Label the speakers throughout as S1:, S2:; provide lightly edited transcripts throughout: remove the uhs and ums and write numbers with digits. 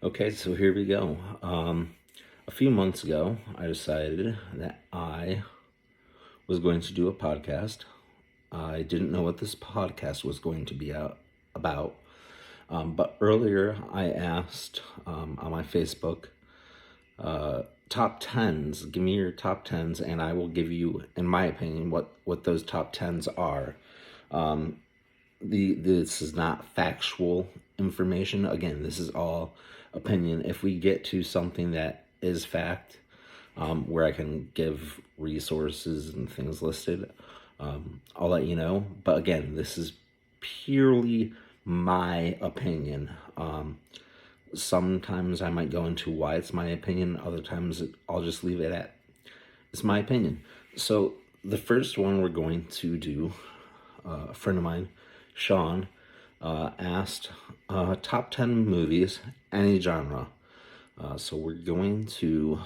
S1: Okay, so here we go. A few months ago, I decided that I was going to do a podcast. I didn't know what this podcast was going to be about, but earlier I asked on my Facebook top tens. Give me your top tens, and I will give you, in my opinion, what those top tens are. This is not factual information. Again, this is all opinion. If we get to something that is fact, where I can give resources and things listed, I'll let you know. But again, this is purely my opinion. Sometimes I might go into why it's my opinion. Other times I'll just leave it at it's my opinion. So the first one we're going to do, a friend of mine, Sean, asked top 10 movies, any genre. So we're going to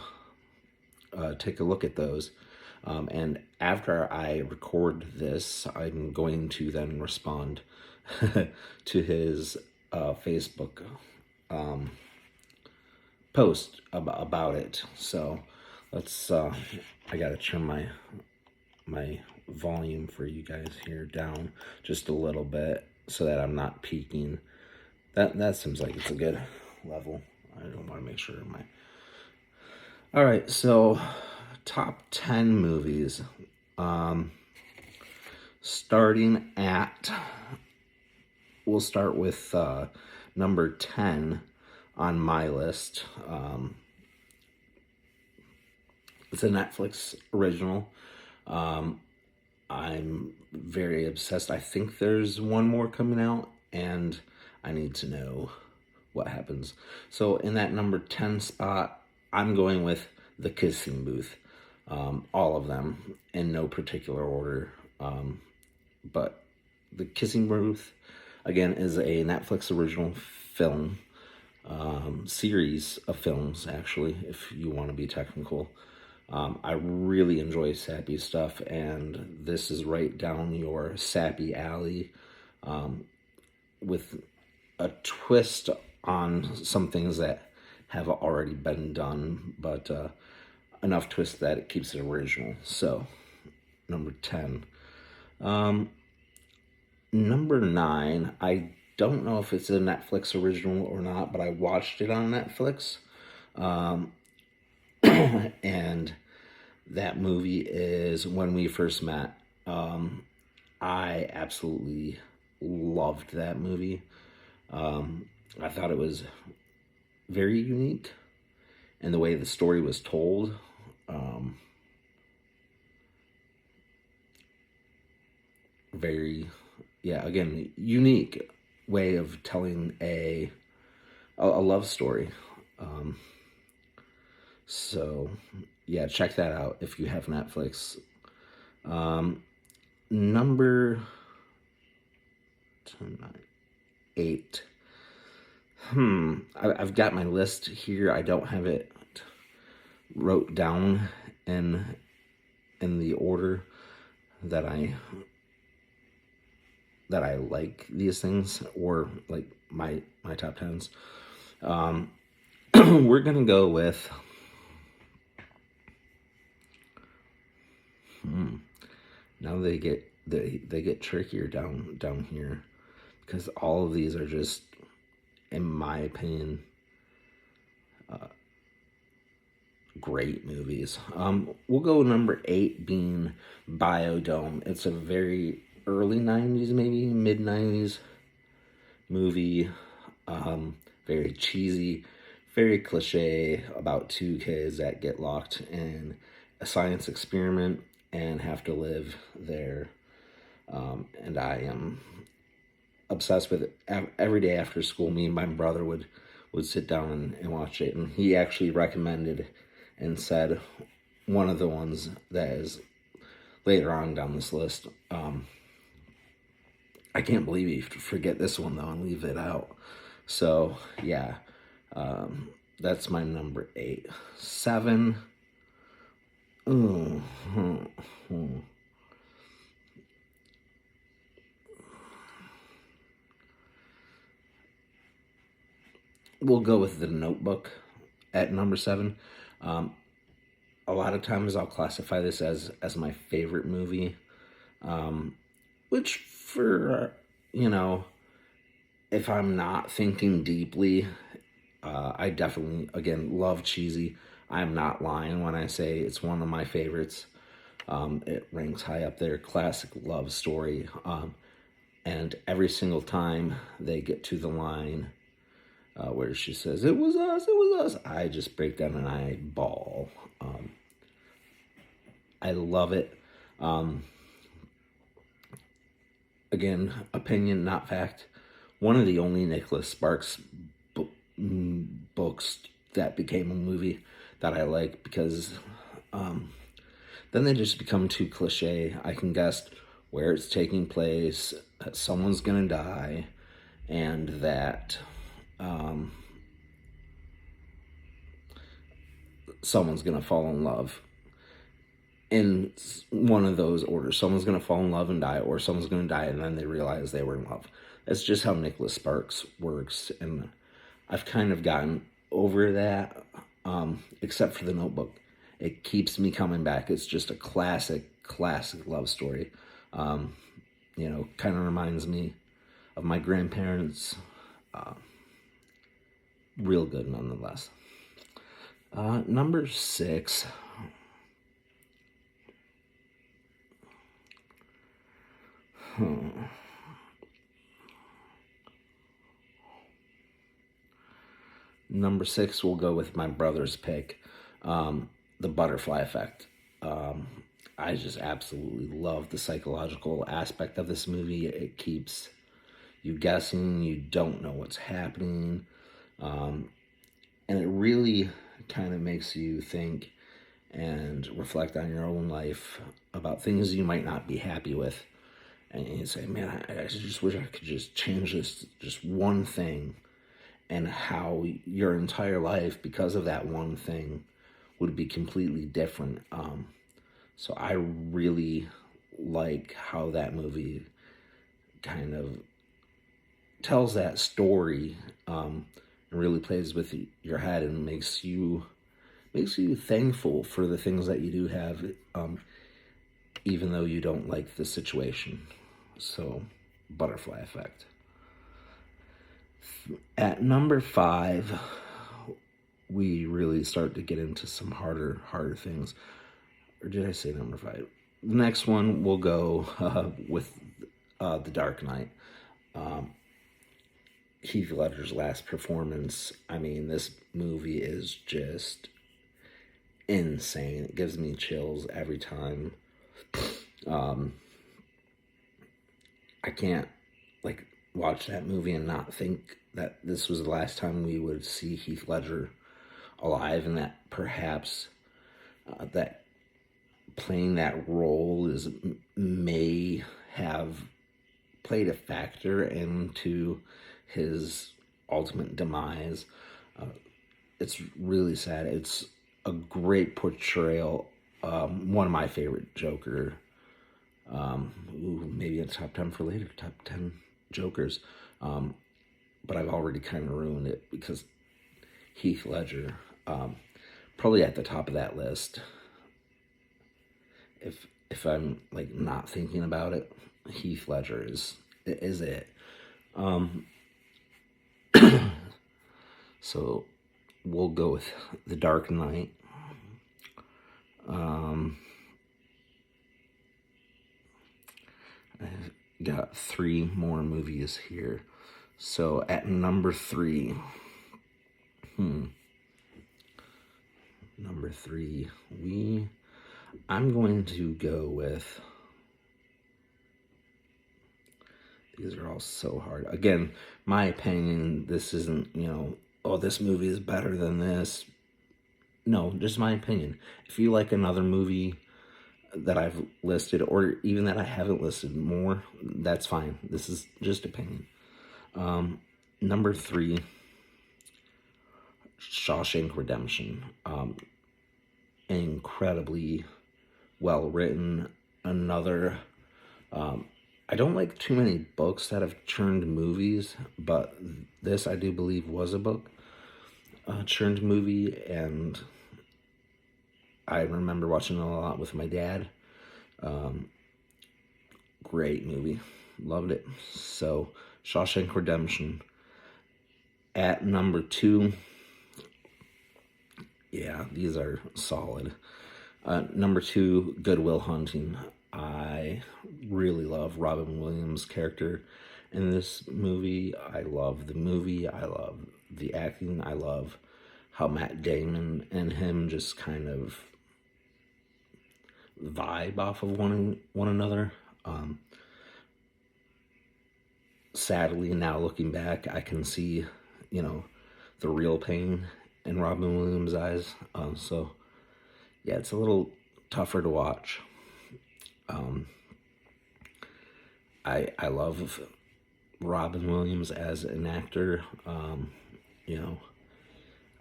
S1: take a look at those. And after I record this, I'm going to then respond to his Facebook post about it. So let's, I gotta turn my volume for you guys here down just a little bit so that I'm not peaking. That seems like it's a good level. I don't want to make sure my. All right, so top 10 movies. Starting at, we'll start with number 10 on my list. It's a Netflix original. I'm very obsessed. I think there's one more coming out, and I need to know what happens. So in that number 10 spot, I'm going with The Kissing Booth. All of them in no particular order. But The Kissing Booth, again, is a Netflix original film, series of films, actually, if you want to be technical. I really enjoy sappy stuff, and this is right down your sappy alley, with a twist on some things that have already been done, but enough twist that it keeps it original. So, number 10. Number 9, I don't know if it's a Netflix original or not, but I watched it on Netflix. And that movie is When We First Met. I absolutely loved that movie. I thought it was very unique in the way the story was told. Very, yeah, again, unique way of telling a love story. So, yeah, check that out if you have Netflix. Number 8. I've got my list here. I don't have it wrote down in the order that I like these things, or like my top tens. We're gonna go with now they get trickier down here, because all of these are just, in my opinion, great movies. We'll go number 8 being Biodome. It's a very early 90s, maybe mid 90s movie. Very cheesy, very cliche, about two kids that get locked in a science experiment and have to live there. And I am obsessed with it. Every day after school, me and my brother would sit down and watch it. And he actually recommended and said one of the ones that is later on down this list. I can't believe you forget this one, though, and leave it out. So, yeah, that's my number 8. 7. we'll go with The Notebook at number 7. Um, a lot of times I'll classify this as my favorite movie, which for, you know, if I'm not thinking deeply, I definitely, again, love cheesy. I'm not lying when I say it's one of my favorites. It ranks high up there. Classic love story. And every single time they get to the line where she says, "It was us, it was us," I just break down and I bawl. I love it. Again, opinion, not fact. One of the only Nicholas Sparks books that became a movie that I like, because then they just become too cliche. I can guess where it's taking place, that someone's gonna die, and that someone's gonna fall in love in one of those orders. Someone's gonna fall in love and die, or someone's gonna die and then they realize they were in love. That's just how Nicholas Sparks works, and I've kind of gotten over that, except for The Notebook. It keeps me coming back. It's just a classic love story. Kind of reminds me of my grandparents. Real good nonetheless. Number 6. Number 6, we'll go with my brother's pick, The Butterfly Effect. I just absolutely love the psychological aspect of this movie. It keeps you guessing. You don't know what's happening. And it really kind of makes you think and reflect on your own life about things you might not be happy with. And you say, man, I just wish I could just change this, just one thing, and how your entire life, because of that one thing, would be completely different. So I really like how that movie kind of tells that story, and really plays with your head and makes you thankful for the things that you do have, even though you don't like the situation. So, Butterfly Effect. At number 5, we really start to get into some harder things. Or did I say number 5? The next one we'll go with The Dark Knight. Heath Ledger's last performance. I mean, this movie is just insane. It gives me chills every time. I can't watch that movie and not think that this was the last time we would see Heath Ledger alive, and that perhaps that playing that role may have played a factor into his ultimate demise. It's really sad. It's a great portrayal. One of my favorite Joker. Maybe a top 10 for later. Top 10 Jokers. But I've already kind of ruined it because Heath Ledger, probably at the top of that list. If I'm not thinking about it, Heath Ledger is it. So we'll go with The Dark Knight. I've got 3 more movies here. So at number 3, number 3, I'm going to go with, these are all so hard. Again, my opinion, this isn't, oh, this movie is better than this. No, just my opinion. If you like another movie that I've listed, or even that I haven't listed more, that's fine. This is just opinion. Number 3, Shawshank Redemption. Incredibly well written. Another I don't like too many books that have churned movies, but this I do believe was a book, churned movie, and I remember watching it a lot with my dad. Great movie, loved it. So, Shawshank Redemption at number 2. Yeah, these are solid. Number 2, Good Will Hunting. I really love Robin Williams' character in this movie. I love the movie. I love the acting. I love how Matt Damon and him just kind of vibe off of one another. Sadly, now looking back, I can see, the real pain in Robin Williams' eyes. So, yeah, it's a little tougher to watch. I love Robin Williams as an actor.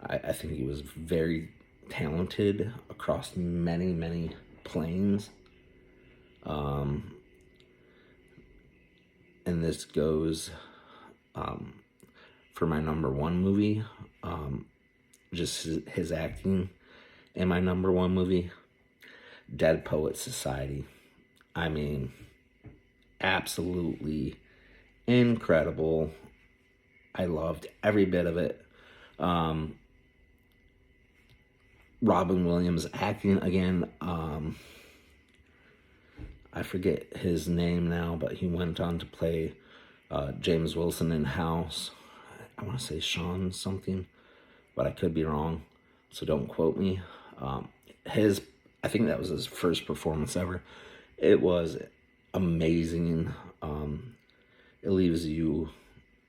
S1: I think he was very talented across many, many planes. And this goes for my number 1 movie, just his acting in my number 1 movie, Dead Poet Society. I mean, absolutely incredible. I loved every bit of it. Robin Williams acting again. I forget his name now, but he went on to play James Wilson in House. I want to say Sean something, but I could be wrong, so don't quote me. I think that was his first performance ever. It was amazing. It leaves you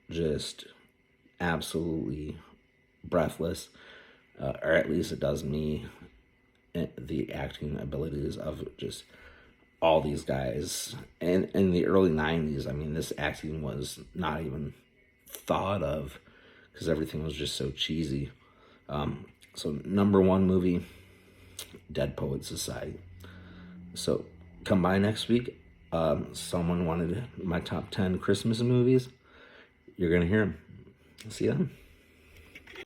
S1: just absolutely breathless, or at least it does me. The acting abilities of just all these guys. And in the early 90s, I mean, this acting was not even thought of because everything was just so cheesy. So number 1 movie, Dead Poet Society. So come by next week. Someone wanted my top 10 Christmas movies. You're going to hear them. See you then.